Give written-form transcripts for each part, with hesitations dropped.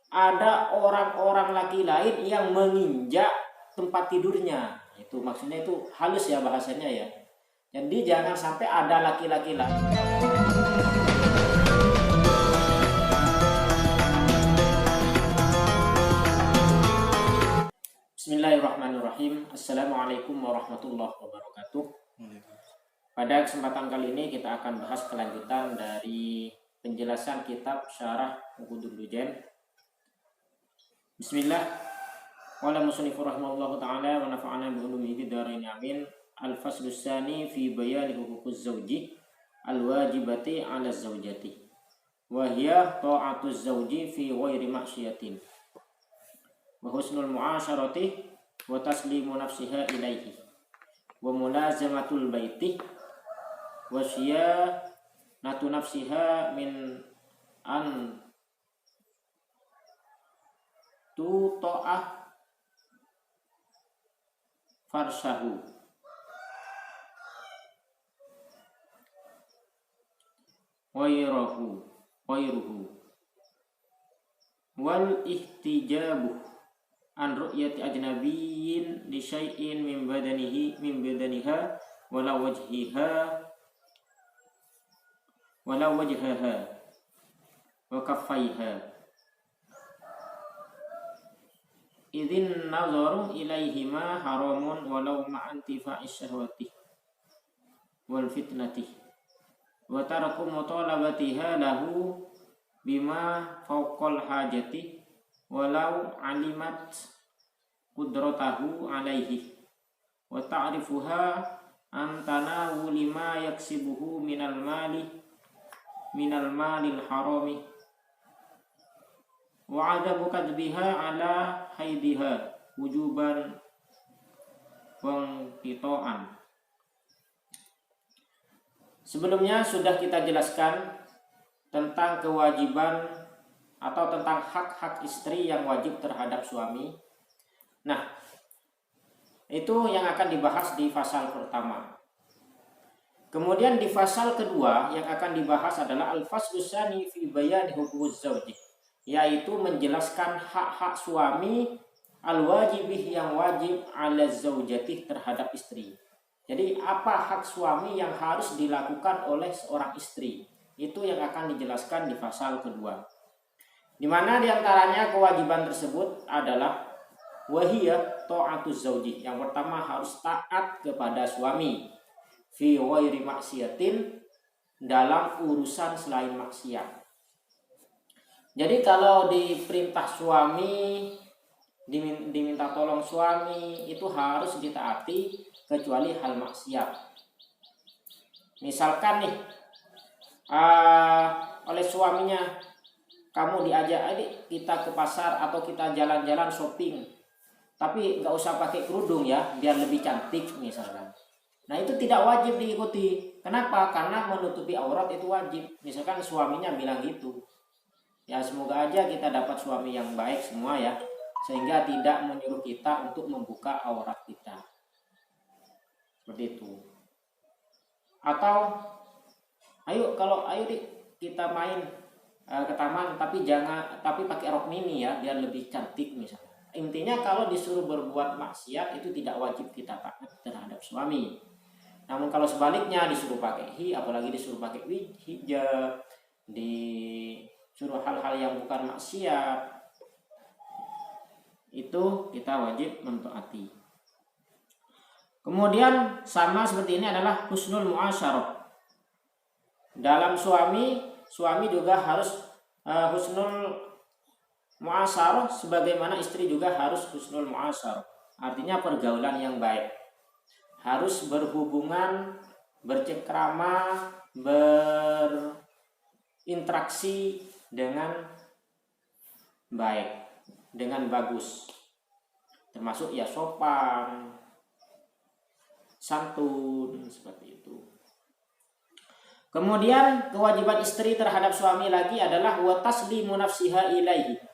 ada orang-orang laki lain yang menginjak tempat tidurnya. Itu maksudnya itu halus ya bahasanya ya. Jadi jangan sampai ada laki-laki lain. Bismillahirrahmanirrahim. Assalamualaikum warahmatullahi wabarakatuh. Pada kesempatan kali ini kita akan bahas kelanjutan dari penjelasan kitab Syarah Uqudul Dujan. Bismillah. Qala musannif rahimahullahu taala wa nafa'ana bi ulumihi fid dharain amin. Al-faslus tsani fi bayani huququz zawji al-wajibati 'ala az-zawjati. Wa hiya ta'atuz zawji fi ghairi ma'siyatin. Wa husnul mu'asyarati wa taslimu nafsiha ilaihi. Wa mulazamatul baiti wa syiyanatu nafsiha min an tuta'ah farsahu wayruhu wal ihtijabu an ru'yati ajnabiyyin li syai'in min badaniha wala wajhaha wa kaffaiha idzin nazaru ilaihima haramun walau ma'antifa'is syahwati wal fitnati wa taraku mutalabatiha lahu bima fawqal hajati walau alimat qudratahu alaihi wa ta'rifuha an tanawuli ma yaksibuhu minal malil harami wa adabu kadbiha ala haidiha wujuban wangtito'an. Sebelumnya sudah kita jelaskan tentang kewajiban atau tentang hak-hak istri yang wajib terhadap suami. Nah, itu yang akan dibahas di pasal pertama. Kemudian di pasal kedua yang akan dibahas adalah al-faslus tsani fi bayani huququz zawji, yaitu menjelaskan hak-hak suami al-wajibih yang wajib 'ala zaujati terhadap istri. Jadi apa hak suami yang harus dilakukan oleh seorang istri? Itu yang akan dijelaskan di pasal kedua. Di mana diantaranya kewajiban tersebut adalah wahiyah ta'atuz zauji. Yang pertama harus taat kepada suami fi ghairi maksiatin, dalam urusan selain maksiat. Jadi kalau diperintah suami, diminta tolong suami, itu harus ditaati kecuali hal maksiat. Misalkan nih oleh suaminya, kamu diajak adik kita ke pasar atau kita jalan-jalan shopping, tapi nggak usah pakai kerudung ya, biar lebih cantik misalkan. Nah itu tidak wajib diikuti. Kenapa? Karena menutupi aurat itu wajib. Misalkan suaminya bilang gitu. Ya semoga aja kita dapat suami yang baik semua ya, sehingga tidak menyuruh kita untuk membuka aurat kita. Seperti itu. Atau ayo kita main ke taman tapi pakai rok mini ya, biar lebih cantik misalnya. Intinya kalau disuruh berbuat maksiat itu tidak wajib kita taat terhadap suami. Namun kalau sebaliknya disuruh pakai apalagi disuruh pakai hijab, disuruh hal-hal yang bukan maksiat, itu kita wajib mentaati. Kemudian sama seperti ini adalah husnul muasyarah. Dalam suami juga harus husnul muasyarah, sebagaimana istri juga harus husnul muasyarah. Artinya pergaulan yang baik. Harus berhubungan, bercengkrama, berinteraksi dengan baik, dengan bagus. Termasuk ya sopan, santun, seperti itu. Kemudian kewajiban istri terhadap suami lagi adalah wa taslimu nafsiha ilaihi.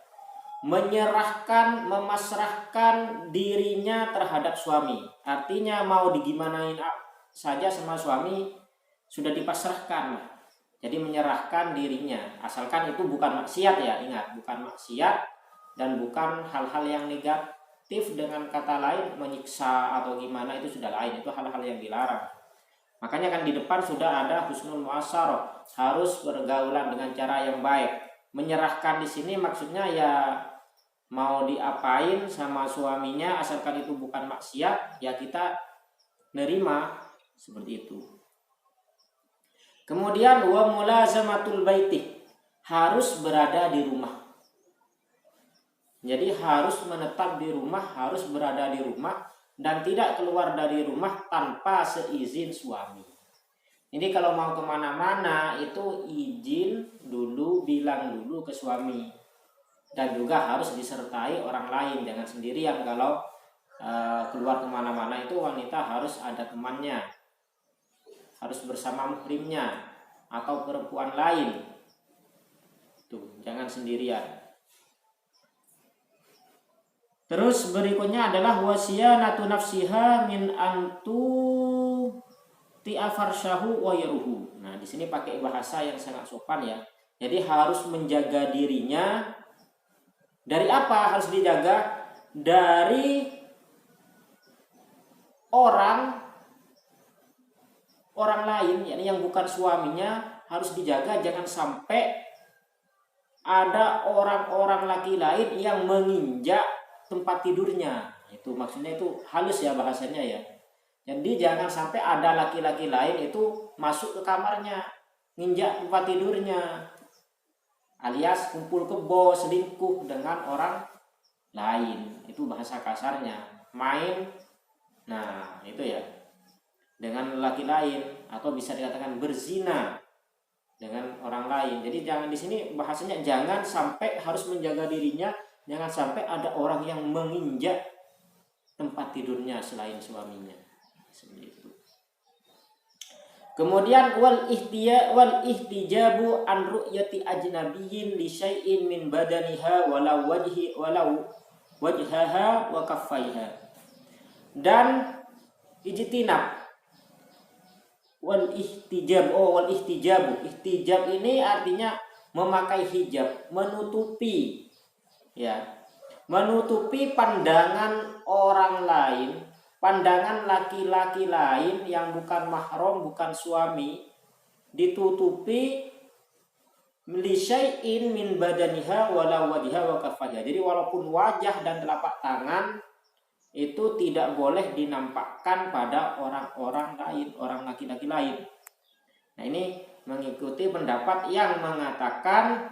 Memasrahkan dirinya terhadap suami. Artinya mau digimanain saja sama suami sudah dipasrahkan. Jadi menyerahkan dirinya, asalkan itu bukan maksiat ya, ingat, bukan maksiat. dan bukan hal-hal yang negatif, dengan kata lain menyiksa atau gimana, itu sudah lain, itu hal-hal yang dilarang. Makanya kan di depan sudah ada husnul muasyarah, harus bergaulan dengan cara yang baik. Menyerahkan di sini maksudnya ya mau diapain sama suaminya asalkan itu bukan maksiat, ya kita nerima seperti itu. Kemudian wa mulazamatul baiti, harus berada di rumah. Jadi harus menetap di rumah, harus berada di rumah dan tidak keluar dari rumah tanpa seizin suami. Jadi kalau mau kemana-mana itu izin dulu, bilang dulu ke suami. Dan juga harus disertai orang lain, jangan sendirian. Kalau keluar kemana-mana itu wanita harus ada temannya, harus bersama muhrimnya atau perempuan lain. Tuh, jangan sendirian. Terus berikutnya adalah wasiyanatu nafsiha min antu ti'afarsyahu wa yaruhu. Nah, di sini pakai bahasa yang sangat sopan ya. Jadi harus menjaga dirinya dari apa? Harus dijaga dari orang lain, yakni yang bukan suaminya, harus dijaga jangan sampai ada orang-orang laki lain yang menginjak tempat tidurnya. Itu maksudnya, itu halus ya bahasanya ya. Jadi jangan sampai ada laki-laki lain itu masuk ke kamarnya, nginjak tempat tidurnya, alias kumpul kebo, selingkuh dengan orang lain. Itu bahasa kasarnya, main. Nah, itu ya, dengan laki lain, atau bisa dikatakan berzina dengan orang lain. Jadi jangan, di sini bahasanya jangan sampai harus menjaga dirinya, jangan sampai ada orang yang menginjak tempat tidurnya selain suaminya. Seperti itu. Kemudian wal ihtijabu an ru'yati ajnabiyyin li syai'in min badaniha walau wajhaha wa kaffaiha. Dan ijtinab wal ihtijabu. Ihtijab ini artinya memakai hijab, menutupi ya. Menutupi pandangan orang lain, pandangan laki-laki lain yang bukan mahram, bukan suami, ditutupi li syai'in min badaniha wala wajha wa kaffaiha. Jadi walaupun wajah dan telapak tangan itu tidak boleh dinampakkan pada orang-orang lain, orang laki-laki lain. Nah, ini mengikuti pendapat yang mengatakan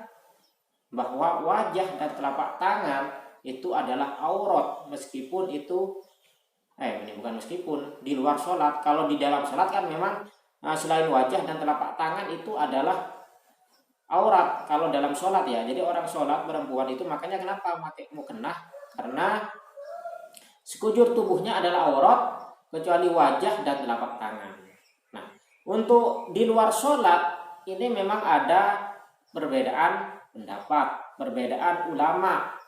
bahwa wajah dan telapak tangan itu adalah aurat, meskipun itu ini bukan meskipun, di luar sholat. Kalau di dalam sholat kan memang selain wajah dan telapak tangan itu adalah aurat kalau dalam sholat ya. Jadi orang sholat perempuan itu, makanya kenapa pakai mukennah, karena sekujur tubuhnya adalah aurat kecuali wajah dan telapak tangan. Nah, untuk di luar sholat ini memang ada perbedaan pendapat, perbedaan ulama.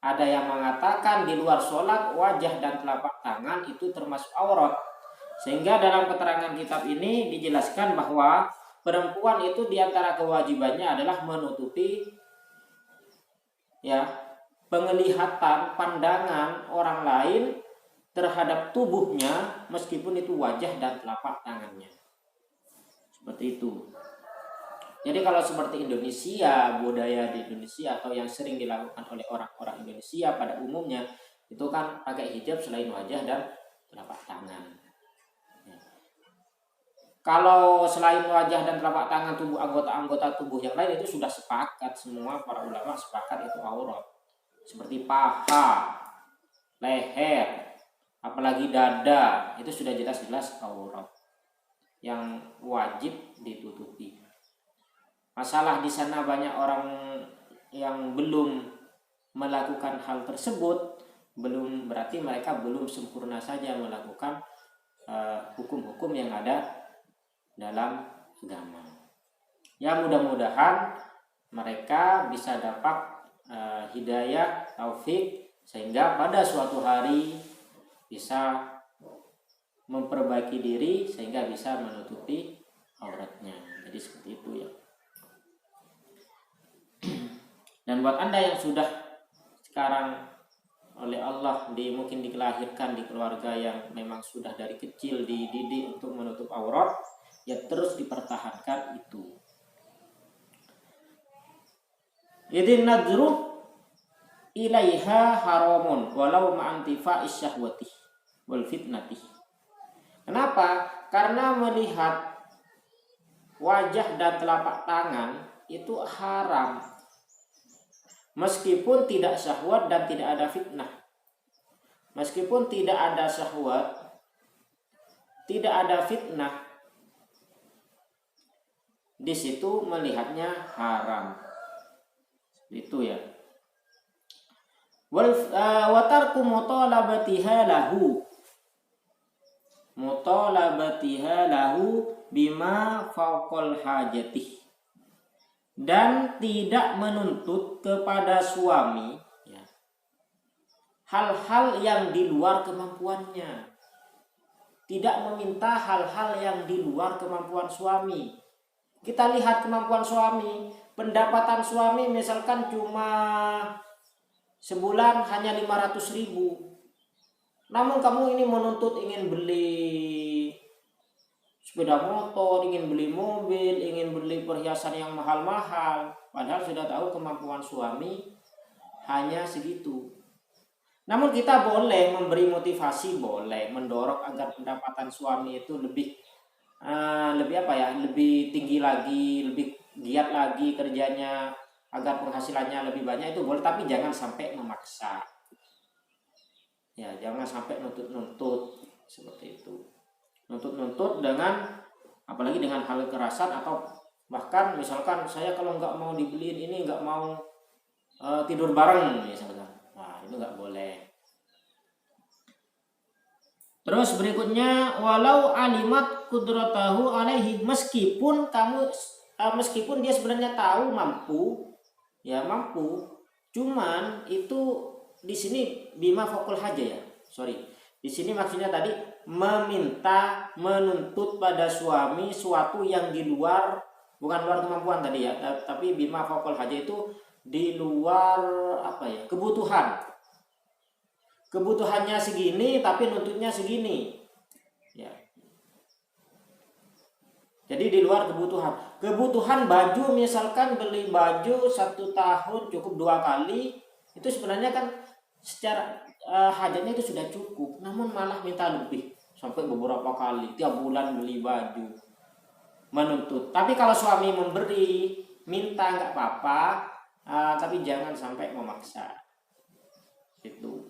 Ada yang mengatakan di luar sholat wajah dan telapak tangan itu termasuk aurat. Sehingga dalam keterangan kitab ini dijelaskan bahwa perempuan itu diantara kewajibannya adalah menutupi ya, penglihatan pandangan orang lain terhadap tubuhnya, meskipun itu wajah dan telapak tangannya. Seperti itu. Jadi kalau seperti Indonesia, budaya di Indonesia atau yang sering dilakukan oleh orang-orang Indonesia pada umumnya, itu kan pakai hijab selain wajah dan telapak tangan. Ya. Kalau selain wajah dan telapak tangan, tubuh anggota-anggota tubuh yang lain itu sudah sepakat, semua para ulama sepakat itu aurat. Seperti paha, leher, apalagi dada, itu sudah jelas-jelas aurat yang wajib ditutupi. Masalah di sana banyak orang yang belum melakukan hal tersebut, belum berarti mereka belum sempurna saja melakukan hukum-hukum yang ada dalam agama. Ya, mudah-mudahan mereka bisa dapat hidayah, taufik, sehingga pada suatu hari bisa memperbaiki diri sehingga bisa menutupi auratnya. Jadi seperti itu ya. Dan buat Anda yang sudah sekarang oleh Allah mungkin dilahirkan di keluarga yang memang sudah dari kecil dididik untuk menutup aurat, ya terus dipertahankan itu. Idin nadru ilaiha haramun walau ma'antifa'is syahwati wal fitnati. Kenapa? Karena melihat wajah dan telapak tangan itu haram, meskipun tidak syahwat dan tidak ada fitnah. Meskipun tidak ada syahwat, tidak ada fitnah, di situ melihatnya haram. Itu ya. Wa tarku mutalabatiha lahu bima fauqal hajatih, dan tidak menuntut kepada suami ya, hal-hal yang di luar kemampuannya. Tidak meminta hal-hal yang di luar kemampuan suami. Kita lihat kemampuan suami, pendapatan suami misalkan cuma sebulan hanya 500.000. Namun kamu ini menuntut ingin beli sepeda motor, ingin beli mobil, ingin beli perhiasan yang mahal-mahal, padahal sudah tahu kemampuan suami hanya segitu. Namun kita boleh memberi motivasi, boleh mendorong agar pendapatan suami itu lebih tinggi lagi, lebih giat lagi kerjanya agar penghasilannya lebih banyak, itu boleh, tapi jangan sampai memaksa. Ya, jangan sampai nuntut-nuntut seperti itu. Nuntut-nuntut dengan apalagi dengan hal kekerasan, atau bahkan misalkan saya kalau nggak mau dibeliin ini, nggak mau tidur bareng misalkan. Nah, itu nggak boleh. Terus berikutnya, walau alimat kudratahu alaihi, meskipun dia sebenarnya tahu mampu, cuman itu di sini bima fokul haja ya. Di sini maksudnya tadi menuntut pada suami suatu yang di luar, bukan luar kemampuan tadi ya, tapi bima fokul haja itu di luar kebutuhan. Kebutuhannya segini tapi nuntutnya segini. Ya. Jadi di luar kebutuhan. Kebutuhan baju, misalkan beli baju 1 tahun cukup 2 kali, itu sebenarnya kan secara hajatnya itu sudah cukup, namun malah minta lebih sampai beberapa kali, tiap bulan beli baju. Menuntut. Tapi kalau suami memberi, minta nggak apa-apa, tapi jangan sampai memaksa. Itu.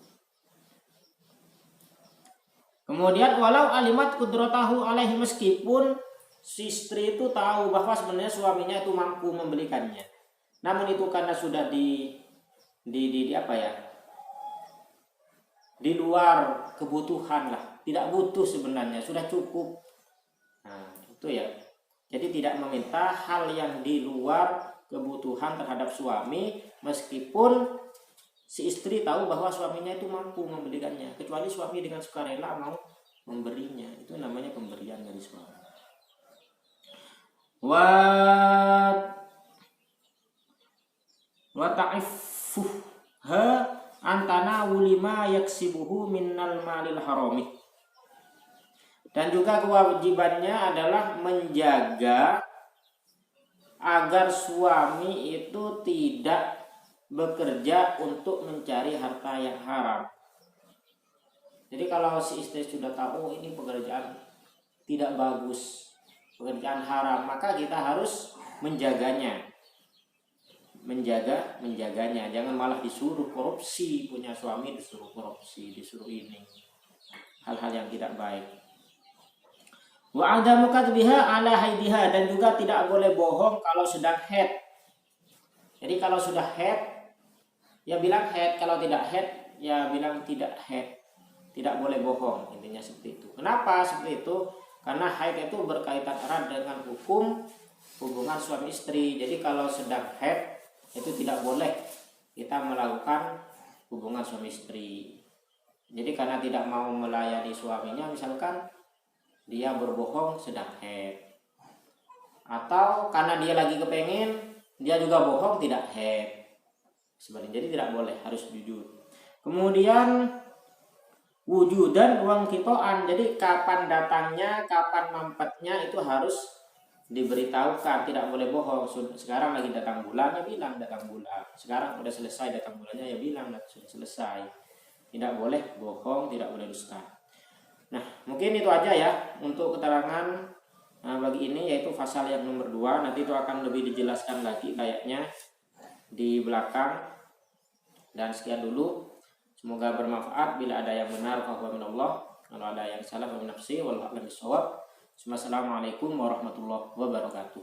Kemudian walau alimat kudratahu alaihi, meskipun si istri itu tahu bahwa sebenarnya suaminya itu mampu membelikannya, namun itu karena sudah di luar kebutuhan lah, tidak butuh sebenarnya, sudah cukup. Nah, itu ya. Jadi tidak meminta hal yang di luar kebutuhan terhadap suami, meskipun si istri tahu bahwa suaminya itu mampu membelikannya, kecuali suami dengan sukarela mau memberinya. Itu namanya pemberian dari suami. Wa ta'ifuha antana wulima yaksibuhu minnal malil harami. Dan juga kewajibannya adalah menjaga agar suami itu tidak bekerja untuk mencari harta yang haram. Jadi kalau si istri sudah tahu ini pekerjaan tidak bagus, pekerjaan haram, maka kita harus menjaganya. Menjaganya. Jangan malah disuruh korupsi, punya suami disuruh korupsi, disuruh ini. Hal-hal yang tidak baik. Wa adamu kadbiha ala haidiha, dan juga tidak boleh bohong kalau sedang haid. Jadi kalau sudah haid, ya bilang haid, kalau tidak haid ya bilang tidak haid. Tidak boleh bohong, intinya seperti itu. Kenapa seperti itu? Karena haid itu berkaitan erat dengan hubungan suami istri. Jadi kalau sedang haid itu tidak boleh kita melakukan hubungan suami istri. Jadi karena tidak mau melayani suaminya, misalkan dia berbohong sedang haid, atau karena dia lagi kepengen dia juga bohong tidak haid. sebaliknya. Jadi tidak boleh, harus jujur. Kemudian wujudan uang kitoan, jadi kapan datangnya, kapan mampetnya itu harus diberitahukan, tidak boleh bohong. Sekarang lagi datang bulan, ya bilang datang bulan. Sekarang udah selesai datang bulannya, ya bilang sudah selesai. Tidak boleh bohong, tidak boleh dusta. Nah, mungkin itu aja ya untuk keterangan bagi ini, yaitu pasal yang nomor 2. Nanti itu akan lebih dijelaskan lagi kayaknya di belakang. Dan sekian dulu. Semoga bermanfaat. Bila ada yang benar fahuwa minallah, kalau ada yang salah fahuwa min nafsi, wallahu a'lam bishawab. Wassalamualaikum warahmatullahi wabarakatuh.